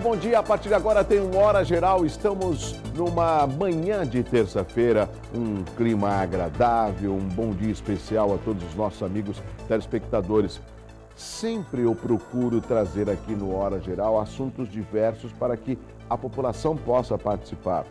bom dia. A partir de agora tem uma Hora Geral. Estamos numa manhã de terça-feira, um clima agradável, um bom dia especial a todos os nossos amigos telespectadores. Sempre eu procuro trazer aqui no Hora Geral assuntos diversos para que a população possa participar.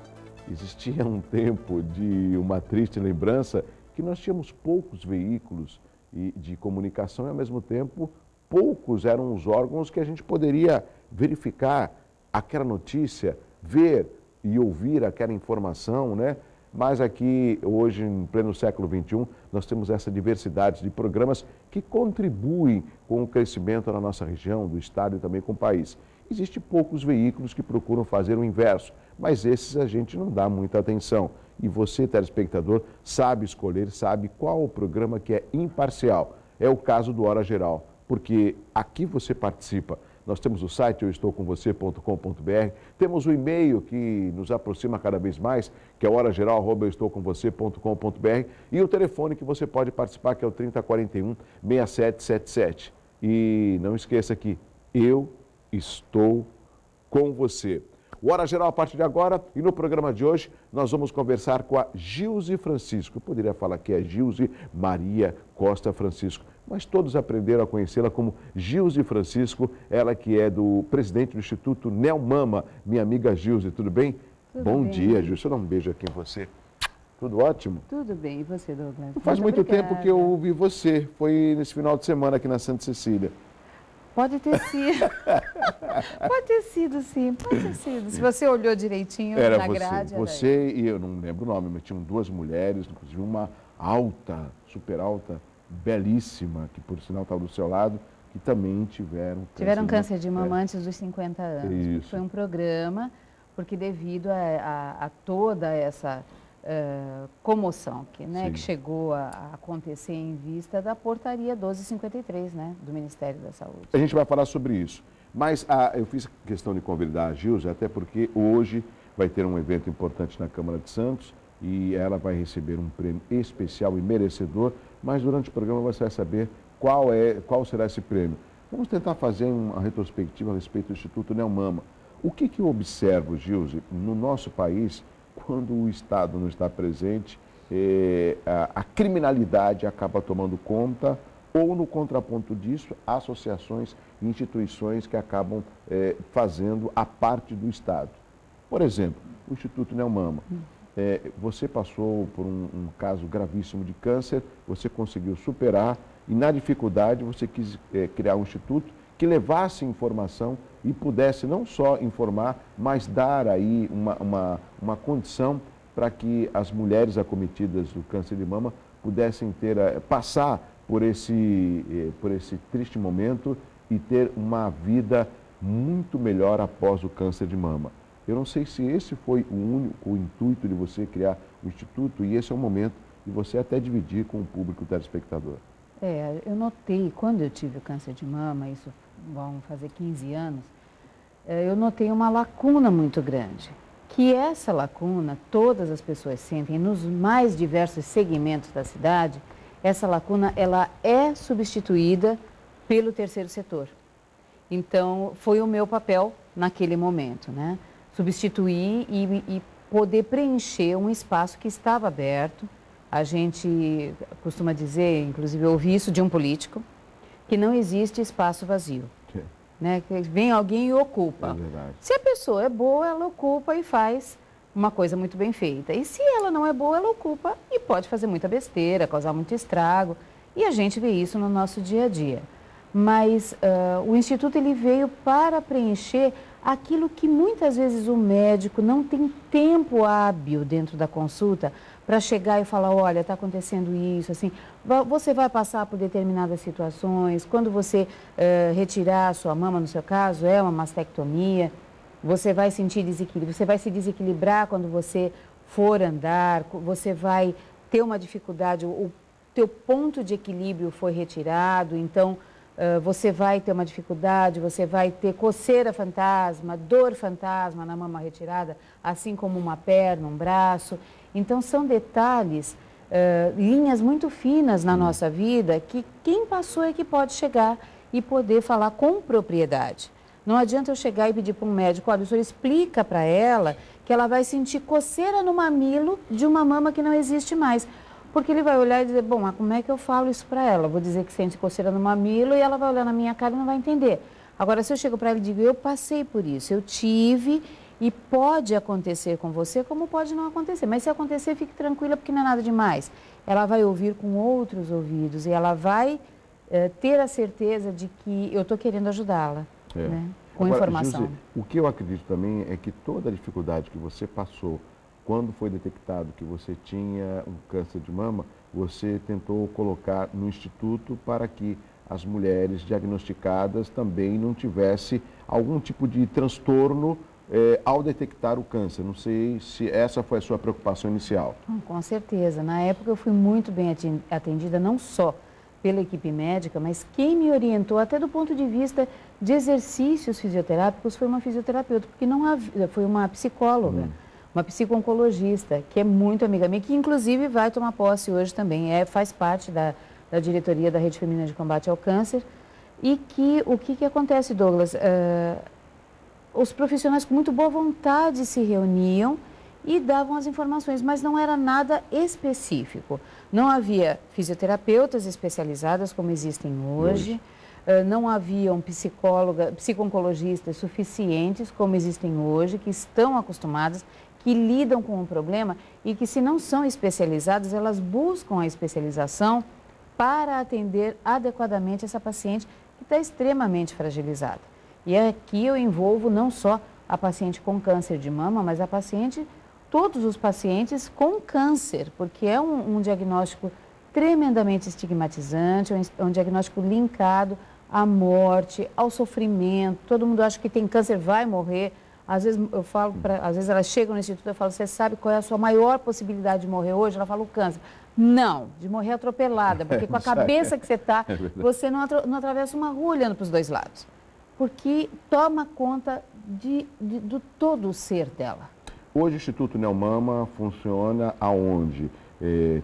Existia um tempo de uma triste lembrança que nós tínhamos poucos veículos de comunicação e, ao mesmo tempo, poucos eram os órgãos que a gente poderia verificar aquela notícia, ver e ouvir aquela informação, né? Mas aqui, hoje, em pleno século XXI, nós temos essa diversidade de programas que contribuem com o crescimento na nossa região, do estado e também com o país. Existem poucos veículos que procuram fazer o inverso, mas esses a gente não dá muita atenção. E você, telespectador, sabe escolher, sabe qual o programa que é imparcial. É o caso do Hora Geral, porque aqui você participa. Nós temos o site euestoucomvocê.com.br, temos o e-mail que nos aproxima cada vez mais, que é horageral@euestoucomvocê.com.br, e o telefone que você pode participar, que é o 3041-6777. E não esqueça que eu estou com você. O Hora Geral a partir de agora, e no programa de hoje nós vamos conversar com a Gilze Francisco. Eu poderia falar que é Gilze Maria Costa Francisco, mas todos aprenderam a conhecê-la como Gilze Francisco, ela que é do presidente do Instituto Neomama. Minha amiga Gilze, tudo bem? Bom dia, Gilze. Deixa eu dar um beijo aqui em você. Tudo ótimo? Tudo bem, e você, Douglas? Não faz muito tempo que eu ouvi você, foi nesse final de semana aqui na Santa Cecília. Pode ter sido. Pode ter sido, sim. Pode ter sido. Se você olhou direitinho na grade... Você e eu não lembro o nome, mas tinham duas mulheres, inclusive uma alta, super alta, belíssima, que por sinal estava do seu lado, que também tiveram câncer de mama antes dos 50 anos. Isso. Foi um programa, porque devido a toda essa comoção que chegou a acontecer em vista da portaria 1253, né, do Ministério da Saúde. A gente vai falar sobre isso, mas eu fiz questão de convidar a Gilze, até porque hoje vai ter um evento importante na Câmara de Santos e ela vai receber um prêmio especial e merecedor, mas durante o programa você vai saber qual será esse prêmio. Vamos tentar fazer uma retrospectiva a respeito do Instituto Neomama. O que eu observo, Gilze, no nosso país, quando o Estado não está presente, a criminalidade acaba tomando conta, ou no contraponto disso, associações e instituições que acabam fazendo a parte do Estado. Por exemplo, o Instituto Neomama. Você passou por um caso gravíssimo de câncer, você conseguiu superar e na dificuldade você quis criar um instituto que levasse informação e pudesse não só informar, mas dar aí uma condição para que as mulheres acometidas do câncer de mama pudessem passar por esse triste momento e ter uma vida muito melhor após o câncer de mama. Eu não sei se esse foi o intuito de você criar o Instituto e esse é o momento de você até dividir com o público telespectador. Eu notei, quando eu tive o câncer de mama, isso vão fazer 15 anos, eu notei uma lacuna muito grande. Que essa lacuna, todas as pessoas sentem, nos mais diversos segmentos da cidade, essa lacuna, ela é substituída pelo terceiro setor. Então, foi o meu papel naquele momento, né? Substituir e poder preencher um espaço que estava aberto. A gente costuma dizer, inclusive eu ouvi isso de um político, que não existe espaço vazio. Né? Que vem alguém e ocupa. É verdade. Se a pessoa é boa, ela ocupa e faz uma coisa muito bem feita. E se ela não é boa, ela ocupa e pode fazer muita besteira, causar muito estrago. E a gente vê isso no nosso dia a dia. Mas o Instituto ele veio para preencher aquilo que muitas vezes o médico não tem tempo hábil dentro da consulta para chegar e falar, olha, está acontecendo isso, assim, você vai passar por determinadas situações, quando você retirar a sua mama, no seu caso, é uma mastectomia, você vai sentir desequilíbrio, você vai se desequilibrar quando você for andar, você vai ter uma dificuldade, o teu ponto de equilíbrio foi retirado, então você vai ter uma dificuldade, você vai ter coceira fantasma, dor fantasma na mama retirada, assim como uma perna, um braço. Então, são detalhes, linhas muito finas na nossa vida que quem passou é que pode chegar e poder falar com propriedade. Não adianta eu chegar e pedir para um médico, olha, o senhor explica para ela que ela vai sentir coceira no mamilo de uma mama que não existe mais. Porque ele vai olhar e dizer, bom, mas como é que eu falo isso para ela? Eu vou dizer que sente coceira no mamilo e ela vai olhar na minha cara e não vai entender. Agora, se eu chego para ela e digo, eu passei por isso, eu tive e pode acontecer com você, como pode não acontecer. Mas se acontecer, fique tranquila, porque não é nada demais. Ela vai ouvir com outros ouvidos e ela vai ter a certeza de que eu estou querendo ajudá-la, né? Com Agora, informação. José, o que eu acredito também é que toda a dificuldade que você passou quando foi detectado que você tinha um câncer de mama, você tentou colocar no instituto para que as mulheres diagnosticadas também não tivessem algum tipo de transtorno ao detectar o câncer. Não sei se essa foi a sua preocupação inicial. Com certeza. Na época eu fui muito bem atendida, não só pela equipe médica, mas quem me orientou até do ponto de vista de exercícios fisioterápicos foi uma fisioterapeuta, porque não havia, foi uma psicóloga, uma psico-oncologista, que é muito amiga minha, que inclusive vai tomar posse hoje também, faz parte da diretoria da Rede Feminina de Combate ao Câncer. E que o que acontece, Douglas? Os profissionais com muito boa vontade se reuniam e davam as informações, mas não era nada específico. Não havia fisioterapeutas especializadas como existem hoje, não haviam psico-oncologistas suficientes como existem hoje, que estão acostumadas, que lidam com o problema e que, se não são especializadas, elas buscam a especialização para atender adequadamente essa paciente que está extremamente fragilizada. E aqui eu envolvo não só a paciente com câncer de mama, mas a paciente, todos os pacientes com câncer, porque é um diagnóstico tremendamente estigmatizante, é um diagnóstico linkado à morte, ao sofrimento. Todo mundo acha que tem câncer, vai morrer. Às vezes eu falo, às vezes elas chegam no instituto e eu falo, você sabe qual é a sua maior possibilidade de morrer hoje? Ela fala, o câncer. Não, de morrer atropelada, porque com a cabeça que você está, você não atravessa uma rua olhando para os dois lados. Porque toma conta do todo o ser dela. Hoje o Instituto Neomama funciona aonde?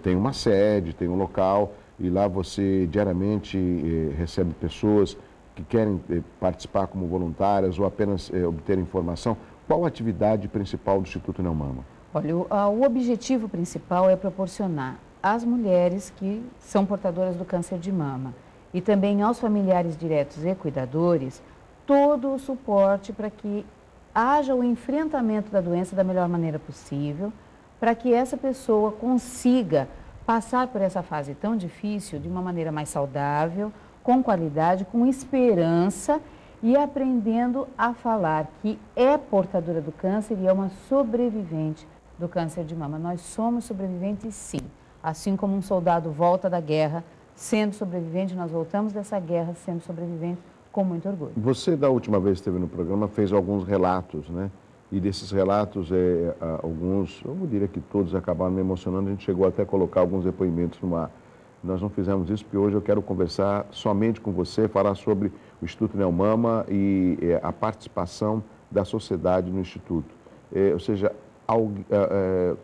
Tem uma sede, tem um local e lá você diariamente recebe pessoas que querem participar como voluntárias ou apenas obter informação. Qual a atividade principal do Instituto Neomama? Olha, o objetivo principal é proporcionar às mulheres que são portadoras do câncer de mama e também aos familiares diretos e cuidadores todo o suporte para que haja o enfrentamento da doença da melhor maneira possível, para que essa pessoa consiga passar por essa fase tão difícil de uma maneira mais saudável, com qualidade, com esperança e aprendendo a falar que é portadora do câncer e é uma sobrevivente do câncer de mama. Nós somos sobreviventes, sim. Assim como um soldado volta da guerra sendo sobrevivente, nós voltamos dessa guerra sendo sobrevivente com muito orgulho. Você, da última vez que esteve no programa, fez alguns relatos, né? E desses relatos, alguns, eu diria que todos acabaram me emocionando, a gente chegou até a colocar alguns depoimentos no ar. Nós não fizemos isso porque hoje eu quero conversar somente com você, falar sobre o Instituto Neomama e a participação da sociedade no Instituto. Ou seja,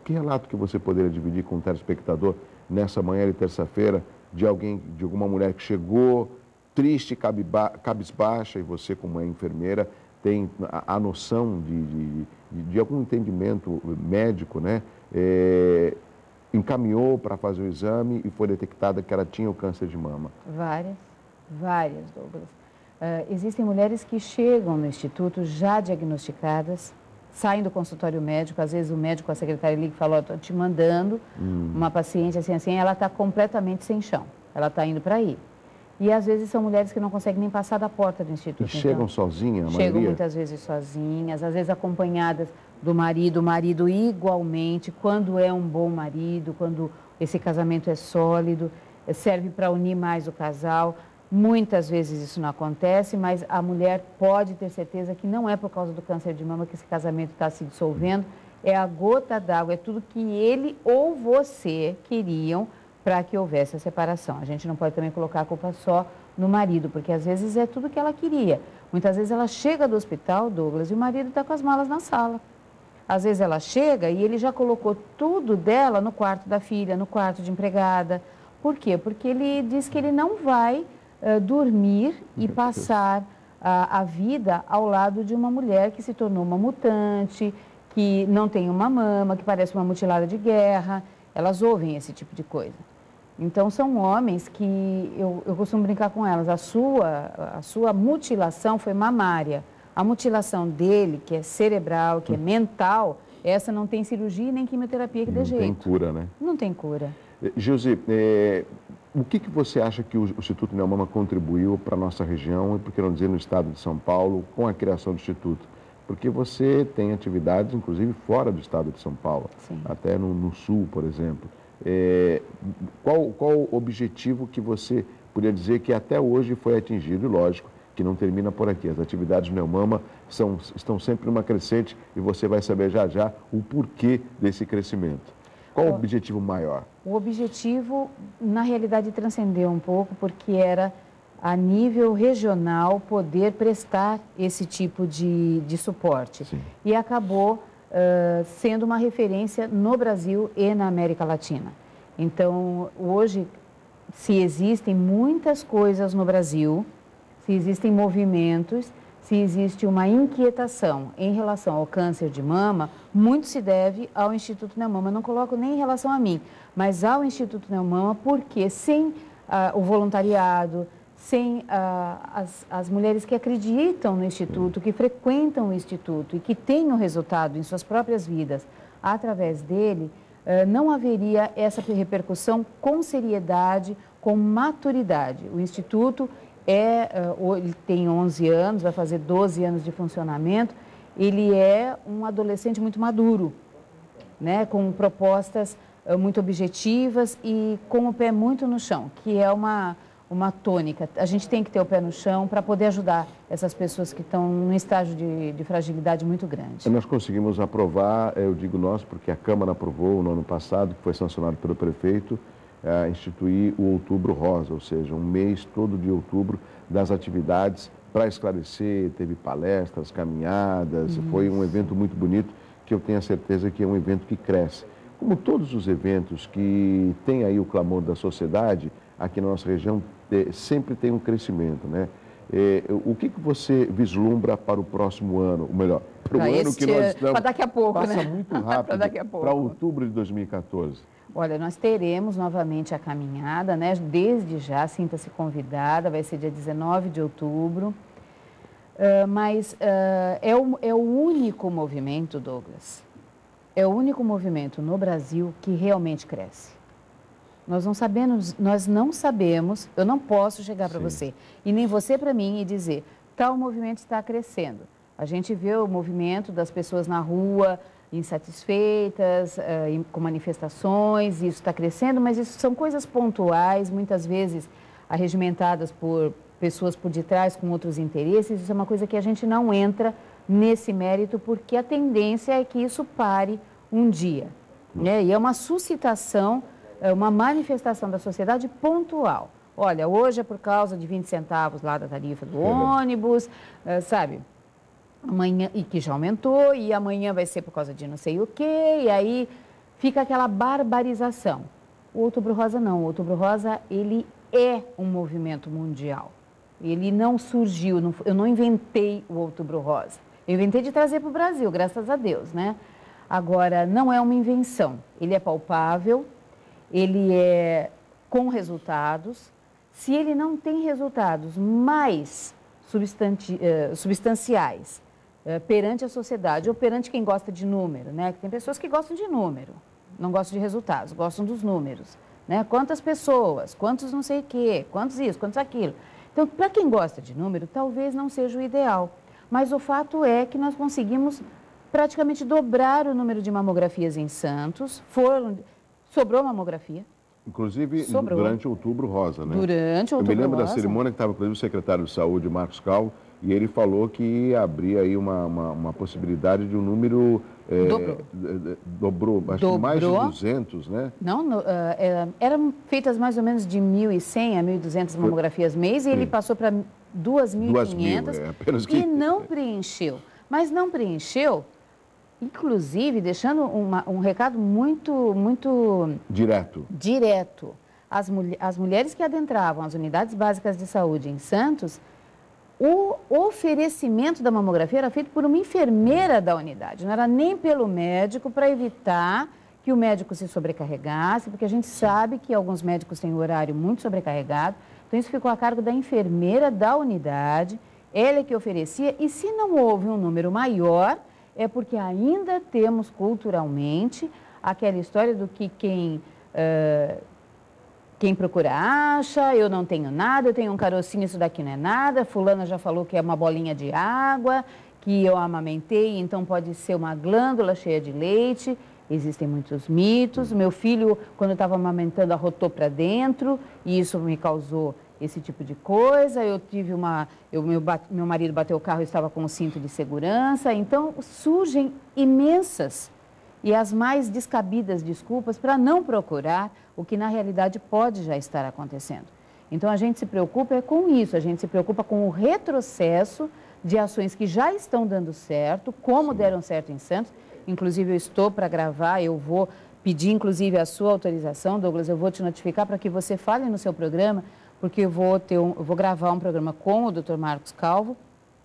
que relato que você poderia dividir com o telespectador nessa manhã de terça-feira de alguma mulher que chegou triste, cabisbaixa, e você, como é enfermeira, tem a noção de algum entendimento médico, né? Encaminhou para fazer o exame e foi detectada que ela tinha o câncer de mama. Várias, Douglas. Existem mulheres que chegam no Instituto já diagnosticadas, saem do consultório médico, às vezes o médico, a secretária liga e fala, estou te mandando uma paciente assim, ela está completamente sem chão, ela está indo para aí. E às vezes são mulheres que não conseguem nem passar da porta do instituto. E chegam sozinhas, a maioria? Chegam muitas vezes sozinhas, às vezes acompanhadas do marido, o marido igualmente, quando é um bom marido, quando esse casamento é sólido, serve para unir mais o casal. Muitas vezes isso não acontece, mas a mulher pode ter certeza que não é por causa do câncer de mama que esse casamento está se dissolvendo, é a gota d'água, é tudo que ele ou você queriam para que houvesse a separação. A gente não pode também colocar a culpa só no marido, porque às vezes é tudo que ela queria. Muitas vezes ela chega do hospital, Douglas, e o marido está com as malas na sala. Às vezes ela chega e ele já colocou tudo dela no quarto da filha, no quarto de empregada. Por quê? Porque ele diz que ele não vai dormir e passar a vida ao lado de uma mulher que se tornou uma mutante, que não tem uma mama, que parece uma mutilada de guerra. Elas ouvem esse tipo de coisa. Então, são homens que, eu costumo brincar com elas, a sua mutilação foi mamária. A mutilação dele, que é cerebral, que é mental, essa não tem cirurgia nem quimioterapia que dê jeito. Não tem cura, né? Não tem cura. Gilze, o que você acha que o Instituto Neomama contribuiu para a nossa região, e por que não dizer no estado de São Paulo, com a criação do Instituto? Porque você tem atividades, inclusive, fora do estado de São Paulo, Sim. até no sul, por exemplo. Qual o objetivo que você poderia dizer que até hoje foi atingido? E lógico que não termina por aqui. As atividades do Neomama estão sempre numa crescente e você vai saber já já o porquê desse crescimento. Qual o objetivo maior? O objetivo, na realidade, transcendeu um pouco, porque era, a nível regional, poder prestar esse tipo de suporte. Sim. E acabou sendo uma referência no Brasil e na América Latina. Então, hoje, se existem muitas coisas no Brasil, se existem movimentos, se existe uma inquietação em relação ao câncer de mama, muito se deve ao Instituto Neomama. Eu não coloco nem em relação a mim, mas ao Instituto Neomama, porque sem o voluntariado, sem as mulheres que acreditam no Instituto, que frequentam o Instituto e que têm o resultado em suas próprias vidas através dele, não haveria essa repercussão com seriedade, com maturidade. O Instituto ele tem 11 anos, vai fazer 12 anos de funcionamento, ele é um adolescente muito maduro, né, com propostas muito objetivas e com o pé muito no chão, que é uma tônica. A gente tem que ter o pé no chão para poder ajudar essas pessoas que estão num estágio de fragilidade muito grande. Nós conseguimos aprovar, eu digo nós, porque a Câmara aprovou no ano passado, que foi sancionado pelo prefeito, instituir o Outubro Rosa, ou seja, um mês todo de outubro das atividades para esclarecer, teve palestras, caminhadas, foi um evento muito bonito, que eu tenho a certeza que é um evento que cresce. Como todos os eventos que tem aí o clamor da sociedade, aqui na nossa região sempre tem um crescimento, né? O que você vislumbra para o próximo ano, ou melhor, para o ano que nós estamos... Para daqui a pouco, passa né? muito rápido, para outubro de 2014. Olha, nós teremos novamente a caminhada, né? Desde já, sinta-se convidada, vai ser dia 19 de outubro. Mas é o único movimento, Douglas, é o único movimento no Brasil que realmente cresce. Nós não sabemos, eu não posso chegar para você, e nem você para mim, e dizer, tal movimento está crescendo. A gente vê o movimento das pessoas na rua, insatisfeitas, com manifestações, isso está crescendo, mas isso são coisas pontuais, muitas vezes arregimentadas por pessoas por detrás com outros interesses. Isso é uma coisa que a gente não entra nesse mérito, porque a tendência é que isso pare um dia, né? E é uma suscitação, uma manifestação da sociedade pontual. Olha, hoje é por causa de 20 centavos lá da tarifa do ônibus, sabe? Amanhã, e que já aumentou, e amanhã vai ser por causa de não sei o quê, e aí fica aquela barbarização. O Outubro Rosa não, o Outubro Rosa, ele é um movimento mundial. Ele não surgiu, eu não inventei o Outubro Rosa. Eu inventei de trazer para o Brasil, graças a Deus, né? Agora, não é uma invenção, ele é palpável, ele é com resultados. Se ele não tem resultados mais substanciais perante a sociedade ou perante quem gosta de número, né? Tem pessoas que gostam de número, não gostam de resultados, gostam dos números, né? Quantas pessoas, quantos não sei o quê, quantos isso, quantos aquilo. Então, para quem gosta de número, talvez não seja o ideal, mas o fato é que nós conseguimos praticamente dobrar o número de mamografias em Santos, sobrou mamografia. Inclusive, durante o Outubro Rosa, né? Durante o Outubro Rosa. Eu me lembro da cerimônia que estava, inclusive, o secretário de Saúde, Marcos Calvo, e ele falou que ia abrir aí uma possibilidade de um número... dobrou, acho que mais de 200, né? Não, eram feitas mais ou menos de 1.100 a 1.200 mamografias mês, e ele passou para 2.500 e não preencheu. Mas não preencheu, inclusive, deixando um recado muito direto. As mulheres que adentravam as unidades básicas de saúde em Santos o oferecimento da mamografia era feito por uma enfermeira da unidade, não era nem pelo médico, para evitar que o médico se sobrecarregasse, porque a gente sabe que alguns médicos têm o horário muito sobrecarregado, então isso ficou a cargo da enfermeira da unidade, ela é que oferecia, e se não houve um número maior, é porque ainda temos culturalmente aquela história do que quem procura acha, eu não tenho nada, eu tenho um carocinho, isso daqui não é nada, fulana já falou que é uma bolinha de água, que eu amamentei, então pode ser uma glândula cheia de leite. Existem muitos mitos. Meu filho, quando eu estava amamentando, arrotou para dentro e isso me causou esse tipo de coisa. Eu tive meu marido bateu o carro e estava com um cinto de segurança. Então, surgem imensas e as mais descabidas desculpas para não procurar o que na realidade pode já estar acontecendo. Então, a gente se preocupa com isso, a gente se preocupa com o retrocesso de ações que já estão dando certo, como deram certo em Santos. Inclusive, eu estou para gravar, eu vou pedir, inclusive, a sua autorização, Douglas, eu vou te notificar para que você fale no seu programa, porque eu vou gravar um programa com o Dr. Marcos Calvo,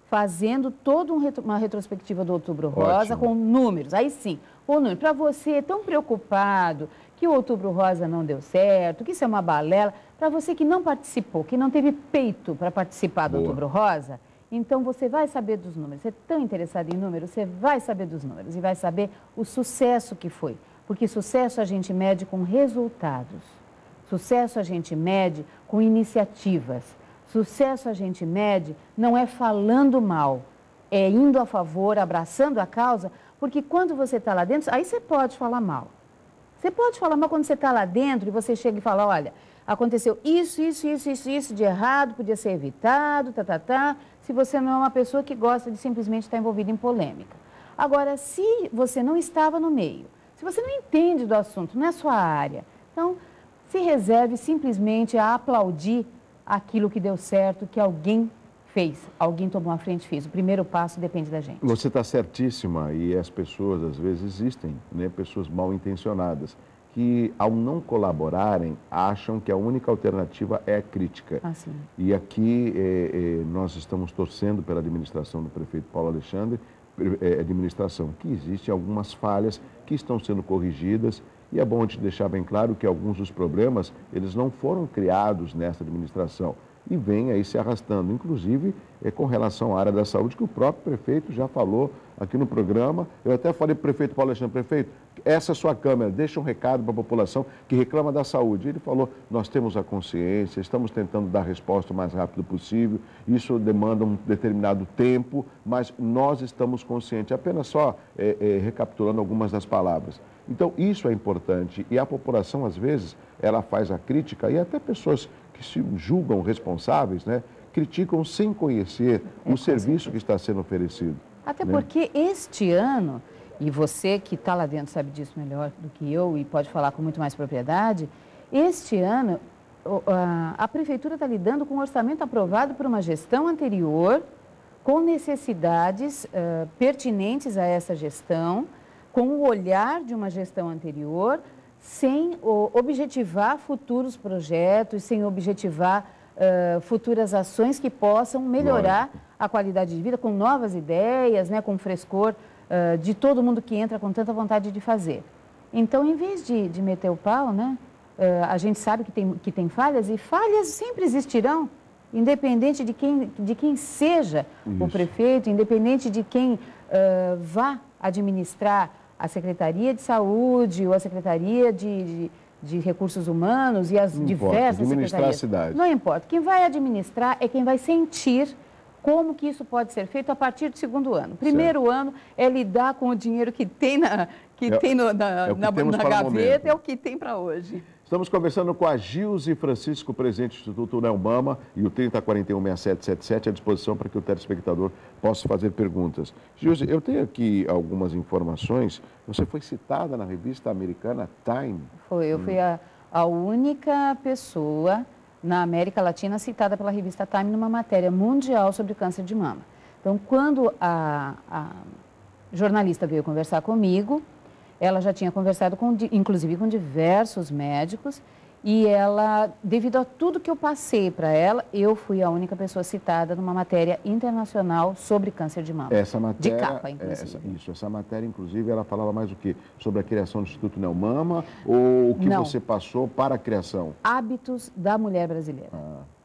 fazendo toda uma retrospectiva do Outubro Rosa, com números. Aí sim, o número. Para você tão preocupado que o Outubro Rosa não deu certo, que isso é uma balela, para você que não participou, que não teve peito para participar do Outubro Rosa, então você vai saber dos números. Você é tão interessado em números, você vai saber dos números e vai saber o sucesso que foi. Porque sucesso a gente mede com resultados. Sucesso a gente mede com iniciativas. Sucesso a gente mede não é falando mal, é indo a favor, abraçando a causa, porque quando você está lá dentro, aí você pode falar mal. Você pode falar mal quando você está lá dentro e você chega e fala, olha, aconteceu isso de errado, podia ser evitado, se você não é uma pessoa que gosta de simplesmente estar envolvida em polêmica. Agora, se você não estava no meio, se você não entende do assunto, não é sua área, então se reserve simplesmente a aplaudir aquilo que deu certo, que alguém fez, alguém tomou a frente e fez. O primeiro passo depende da gente. Você está certíssima e as pessoas, às vezes, existem, né, pessoas mal intencionadas, que ao não colaborarem, acham que a única alternativa é a crítica. Sim. E aqui nós estamos torcendo pela administração do prefeito Paulo Alexandre, administração que existem algumas falhas que estão sendo corrigidas, e é bom te deixar bem claro que alguns dos problemas, eles não foram criados nessa administração e vêm aí se arrastando, inclusive com relação à área da saúde, que o próprio prefeito já falou aqui no programa. Eu até falei para o prefeito Paulo Alexandre, prefeito, essa é a sua câmera, deixa um recado para a população que reclama da saúde. Ele falou, nós temos a consciência, estamos tentando dar a resposta o mais rápido possível, isso demanda um determinado tempo, mas nós estamos conscientes, apenas só recapitulando algumas das palavras. Então, isso é importante e a população, às vezes, ela faz a crítica e até pessoas que se julgam responsáveis, né, criticam sem conhecer o serviço que está sendo oferecido. Até porque este ano, e você que está lá dentro sabe disso melhor do que eu e pode falar com muito mais propriedade, este ano a Prefeitura está lidando com um orçamento aprovado por uma gestão anterior, com necessidades pertinentes a essa gestão, com o olhar de uma gestão anterior, sem objetivar futuros projetos, sem objetivar futuras ações que possam melhorar a qualidade de vida, com novas ideias, né, com frescor de todo mundo que entra com tanta vontade de fazer. Então, em vez de meter o pau, né, a gente sabe que tem falhas, e falhas sempre existirão, independente de quem seja o prefeito, independente de quem vá administrar a Secretaria de Saúde ou a Secretaria de Recursos Humanos e as diversas secretarias. A cidade. Não importa. Quem vai administrar é quem vai sentir como que isso pode ser feito a partir do segundo ano. Primeiro ano é lidar com o dinheiro que tem na gaveta, é o que tem para hoje. Estamos conversando com a Gilze Francisco, presidente do Instituto Nelmama, e o 3041-6777 à disposição para que o telespectador possa fazer perguntas. Gilze, eu tenho aqui algumas informações. Você foi citada na revista americana Time. Eu fui a única pessoa na América Latina citada pela revista Time numa matéria mundial sobre câncer de mama. Então, quando a jornalista veio conversar comigo, ela já tinha conversado, inclusive, com diversos médicos E ela, devido a tudo que eu passei para ela, eu fui a única pessoa citada numa matéria internacional sobre câncer de mama. Essa matéria, de capa, inclusive. Essa matéria, inclusive, ela falava mais o quê? Sobre a criação do Instituto Neomama ou o que você passou para a criação? Hábitos da mulher brasileira.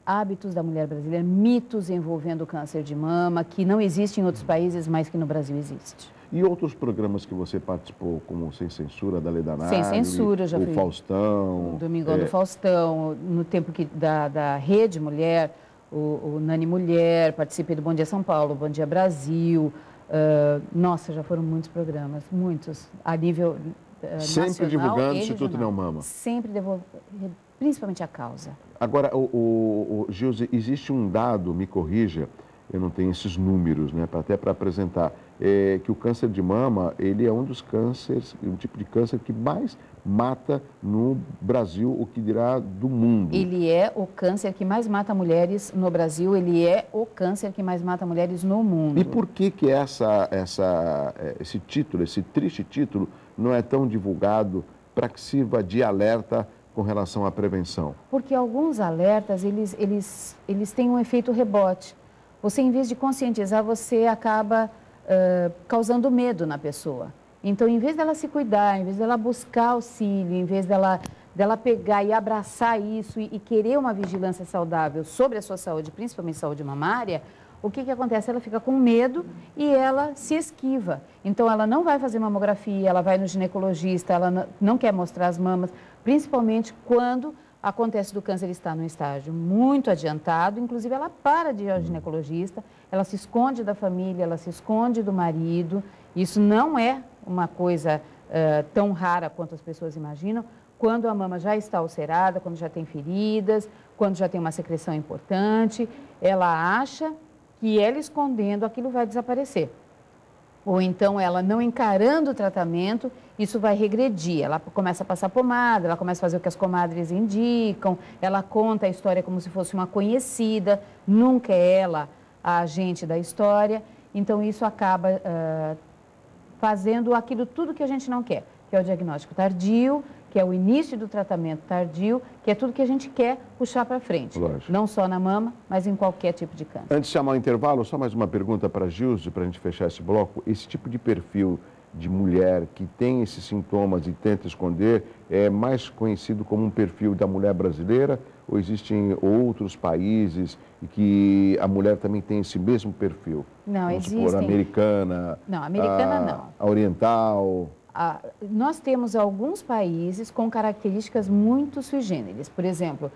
Hábitos da mulher brasileira, mitos envolvendo o câncer de mama, que não existe em outros países, mas que no Brasil existe. E outros programas que você participou, como Sem Censura, da Lei da Nagli, Sem Censura, já fui. O Faustão. Domingão do Faustão, no tempo da Rede Mulher, o Nani Mulher, participei do Bom Dia São Paulo, Bom Dia Brasil. Nossa, já foram muitos programas, muitos, a nível sempre nacional divulgando o e Instituto regional. Neomama. Sempre principalmente a causa. Agora, Gilze, existe um dado, me corrija, eu não tenho esses números, né, até para apresentar, que o câncer de mama, ele é um dos cânceres, um tipo de câncer que mais mata no Brasil, o que dirá do mundo. Ele é o câncer que mais mata mulheres no Brasil, ele é o câncer que mais mata mulheres no mundo. E por que esse título, esse triste título, não é tão divulgado para que sirva de alerta com relação à prevenção? Porque alguns alertas, eles têm um efeito rebote. Você, em vez de conscientizar, você acaba causando medo na pessoa. Então, em vez dela se cuidar, em vez dela buscar auxílio, em vez dela pegar e abraçar isso e querer uma vigilância saudável sobre a sua saúde, principalmente saúde mamária, o que acontece? Ela fica com medo e ela se esquiva. Então, ela não vai fazer mamografia, ela vai no ginecologista, ela não quer mostrar as mamas, principalmente quando acontece do câncer estar no estágio muito adiantado, inclusive ela para de ir ao ginecologista, ela se esconde da família, ela se esconde do marido. Isso não é uma coisa tão rara quanto as pessoas imaginam, quando a mama já está ulcerada, quando já tem feridas, quando já tem uma secreção importante, ela acha que ela escondendo aquilo vai desaparecer. Ou então ela não encarando o tratamento, isso vai regredir. Ela começa a passar pomada, ela começa a fazer o que as comadres indicam, ela conta a história como se fosse uma conhecida, nunca é ela a agente da história. Então isso acaba fazendo aquilo tudo que a gente não quer, que é o diagnóstico tardio, que é o início do tratamento tardio, que é tudo que a gente quer puxar para frente. Lógico. Não só na mama, mas em qualquer tipo de câncer. Antes de chamar o intervalo, só mais uma pergunta para a Gilze, para a gente fechar esse bloco. Esse tipo de perfil de mulher que tem esses sintomas e tenta esconder é mais conhecido como um perfil da mulher brasileira ou existem outros países e que a mulher também tem esse mesmo perfil? Não, existem. A americana? Não, americana não. A oriental? Nós temos alguns países com características muito sui generis. Por exemplo,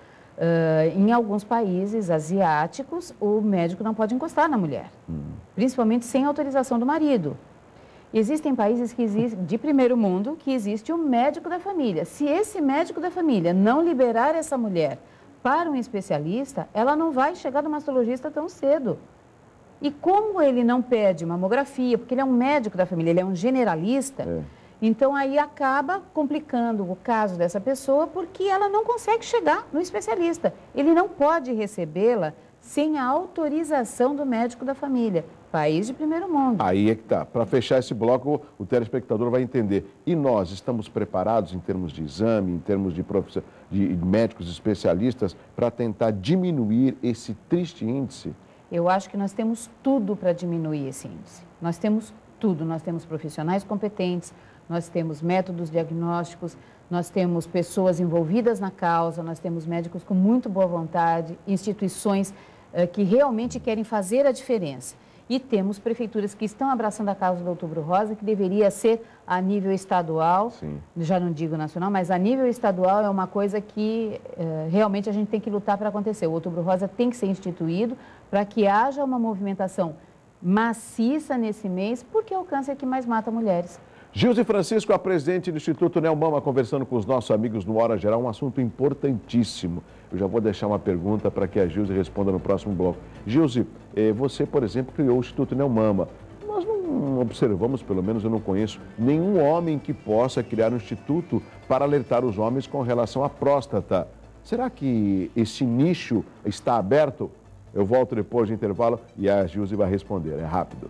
em alguns países asiáticos, o médico não pode encostar na mulher, principalmente sem autorização do marido. Existem países de primeiro mundo que existe o médico da família. Se esse médico da família não liberar essa mulher para um especialista, ela não vai chegar no mastologista tão cedo. E como ele não pede mamografia, porque ele é um médico da família, ele é um generalista, então aí acaba complicando o caso dessa pessoa porque ela não consegue chegar no especialista. Ele não pode recebê-la sem a autorização do médico da família. País de primeiro mundo. Aí é que tá. Para fechar esse bloco, o telespectador vai entender. E nós estamos preparados em termos de exame, em termos de médicos especialistas, para tentar diminuir esse triste índice? Eu acho que nós temos tudo para diminuir esse índice. Nós temos tudo. Nós temos profissionais competentes, nós temos métodos diagnósticos, nós temos pessoas envolvidas na causa, nós temos médicos com muito boa vontade, instituições que realmente querem fazer a diferença. E temos prefeituras que estão abraçando a causa do Outubro Rosa, que deveria ser a nível estadual, já não digo nacional, mas a nível estadual é uma coisa que realmente a gente tem que lutar para acontecer. O Outubro Rosa tem que ser instituído para que haja uma movimentação maciça nesse mês, porque é o câncer que mais mata mulheres. Gilze Francisco, a presidente do Instituto Neomama, conversando com os nossos amigos no Hora Geral, um assunto importantíssimo. Eu já vou deixar uma pergunta para que a Gilze responda no próximo bloco. Gilze, você, por exemplo, criou o Instituto Neomama. Nós não observamos, pelo menos eu não conheço, nenhum homem que possa criar um instituto para alertar os homens com relação à próstata. Será que esse nicho está aberto? Eu volto depois do intervalo e a Gilze vai responder. É rápido.